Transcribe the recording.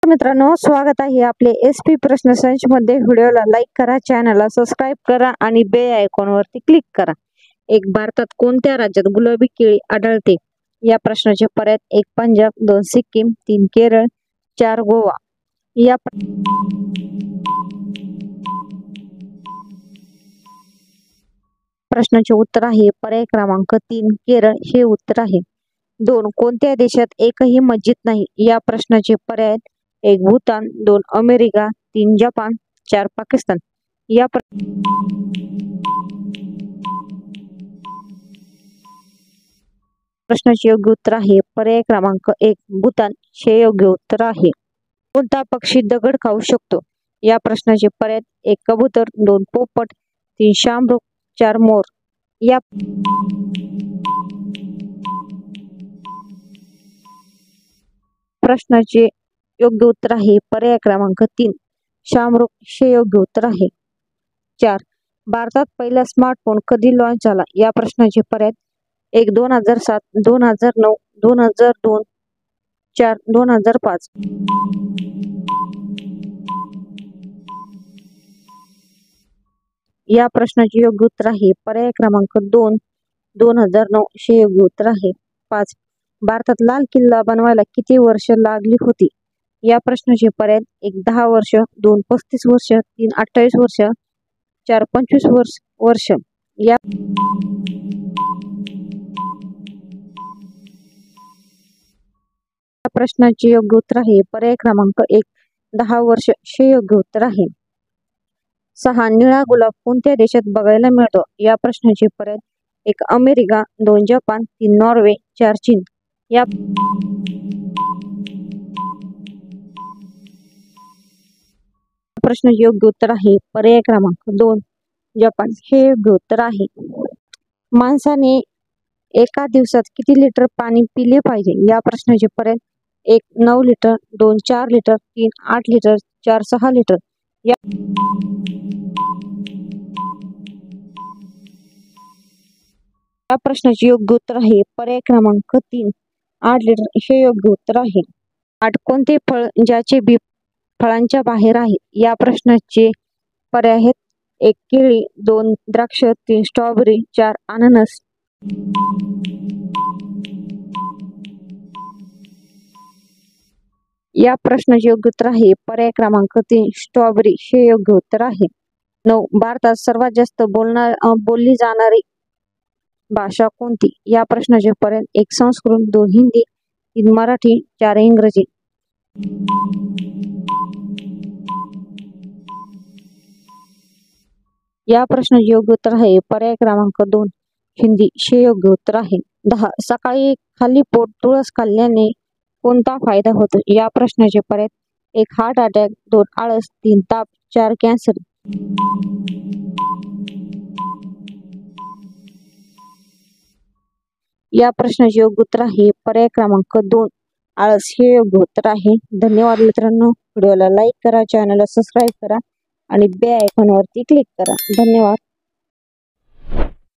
नमस्कार मित्रांनो, स्वागत आहे आपले SP प्रश्न संच मध्ये। व्हिडिओला लाईक करा, चॅनलला सबस्क्राइब करा आणि बेल आयकॉनवरती क्लिक करा। एक भारतात कोणत्या राज्यात गुलाबी केळी आढळते? या प्रश्नाचे पर्याय: 1 पंजाब, 2 सिक्कीम, 3 केरळ, 4 गोवा। या प्रश्नाचे उत्तर आहे पर्याय क्रमांक 3 केरळ हे उत्तर आहे। 2 कोणत्या देशात एकही मस्जिद नाही? या प्रश्नाचे पर्याय: 1 भूतान, 2 अमेरिका, 3 जपान, 4 पाकिस्तान। या प्रश्नाचे योग्य उत्तर आहे पर्याय क्रमांक 1 भूतान हे योग्य उत्तर आहे। कोणता पक्षी दगड खाऊ शकतो? या प्रश्नाचे पर्याय: 1 कबूतर, 2 पोपट, 3 शामरुख, 4 मोर। या प्रश्नाचे योग्य उत्तर आहे पर्याय क्रमांक 3 शामरुख हे योग्य उत्तर आहे। 4 भारतात पहिला स्मार्टफोन कधी लॉन्च झाला? या प्रश्नाचे पर्याय: 1 2007, 2009, 2002, 4 2005। या प्रश्नाचे योग्य उत्तर आहे पर्याय क्रमांक 2 2009 हे योग्य उत्तर आहे। 5 भारतात लाल किल्ला बनवायला किती वर्ष लागली होती? या प्रश्नाचे पर्याय: 1 10 वर्ष, 2 35 वर्ष, 3 28 वर्ष, 4 25 वर्ष। या प्रश्नाचे योग्य उत्तर आहे पर्याय क्रमांक 1 10 वर्ष हे योग्य उत्तर आहे। 6 निळा गुलाब कोणत्या देशात बघायला मिळतो? या प्रश्नाचे पर्याय: 1 अमेरिका, 2 जपान, 3 नॉर्वे, 4 चीन। या प्रश्नाचे योग्य उत्तर आहे पर्याय क्रमांक 2 जपान हे योग्य उत्तर आहे। माणसाने एका दिवसात किती लिटर पाणी पिले पाहिजे? या प्रश्नाचे पर्याय: 1 9 लिटर, 2 4 लिटर, 3 8 लिटर, 4 6 लिटर। या प्रश्नाचे योग्य उत्तर आहे पर्याय क्रमांक 3 8 लिटर हे योग्य उत्तर आहे। 8 कोणते फळ ज्याचे बी फळांच्या बाहेर आहे? या प्रश्नाचे पर्याय आहेत: 1 केळी, 2 द्राक्ष, 3 स्ट्रॉबेरी, 4 अननस। या प्रश्नाचे योग्य उत्तर आहे पर्याय क्रमांक 3 स्ट्रॉबेरी हे योग्य उत्तर आहे। 9 भारतात सर्वात जास्त बोलली जाणारी भाषा कोणती? या प्रश्नाचे पर्याय: 1 संस्कृत, 2 हिंदी, 3 मराठी, 4 इंग्रजी। या प्रश्नाचे योग्य उत्तर आहे पर्याय क्रमांक 2 हिंदी हे योग्य उत्तर आहे। 10 सकाळी खाली पोट तुळस खाल्ल्याने कोणता फायदा होतो? या प्रश्नाचे पर्याय: 1 हार्ट अटॅक, 2 आळस, 3 ताप, 4 कॅन्सर। या प्रश्नाचे योग्य उत्तर आहे पर्याय क्रमांक 2 आळस हे योग्य उत्तर आहे। धन्यवाद मित्रांनो, व्हिडिओला लाईक करा, चॅनलला सबस्क्राइब करा आणि बेल आयकॉनवरती क्लिक करा। धन्यवाद।